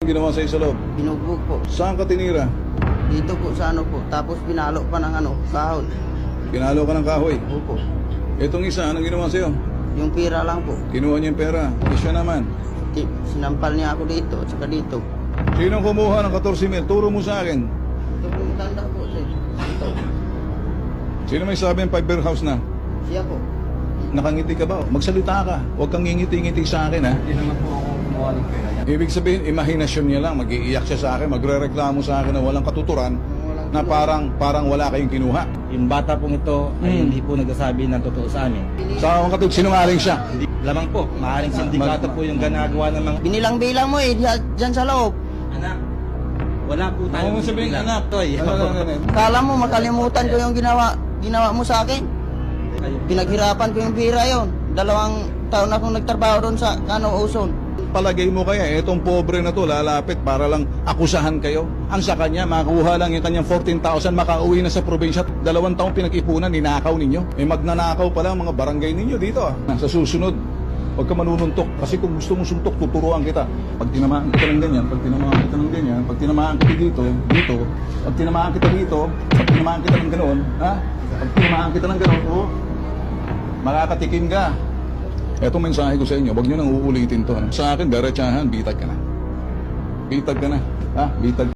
Ginawa sa'yo sa loob? Binugbog po. Saan ka tinira? Dito po sa ano po. Tapos pinalo pa ng kahoy. Pinalo ka ng kahoy. Opo. Itong isa, anong ginawa sa'yo? Yung pira lang po. Kinuha niya yung pera. Siya naman. Sinampal niya ako dito at saka dito. Sinong kumuha ng 14,000? Turo mo sa akin. Ito po yung tanda po sir. Ito. Sino may sabi ng 5-bear house na? Siya po. Nakangiti ka ba? Magsalita ka. Huwag kang ngingiti-ngiti sa akin, ha? Hindi naman po ako kumuha ng pera niya. Ibig sabihin, imahinasyon niya lang. Mag-iiyak siya sa akin. Magre-reklamo sa akin na walang katuturan na parang wala kayong kinuha. Yung bata pong ito ay hindi po nagsasabi ng totoo sa amin. Sa akong katulad, sinungaling siya. Hindi, lamang po, maaaring sindikato po yung ginagawa ng mga... Binilang-bilang mo dyan sa loob. Anak, wala po tayo. Ano mo sabihin, anak? Toy. Kala mo makalimutan ko yung ginawa mo sa akin. Pinaghirapan ko yung pira yon. 2 taon akong nagtrabaho doon sa Uson. Palagay mo kaya, itong pobre na to lalapit para lang akusahan kayo. Ang sa kanya, makuha lang yung kanyang 14,000, makauwi na sa probinsya. 2 taong pinag-ipunan, ninakaw ninyo. Magnanakaw pala ang mga barangay ninyo dito. Sa susunod, huwag ka manununtok. Kasi kung gusto mong suntok, tuturuan kita. Pag tinamaan kita ng ganyan, pag tinamaan kita ng ganyan, pag tinamaan kita dito, pag tinamaan kita dito, pag tinamaan kita ng ganoon, ha? Pag tinamaan kita ng ganoon, makakatikim ka. Etong mensahe ko sa inyo, huwag nyo nang uulitin to. Sa akin, derechahan, bitag ka na. Bitag ka na. Ha? Bitag.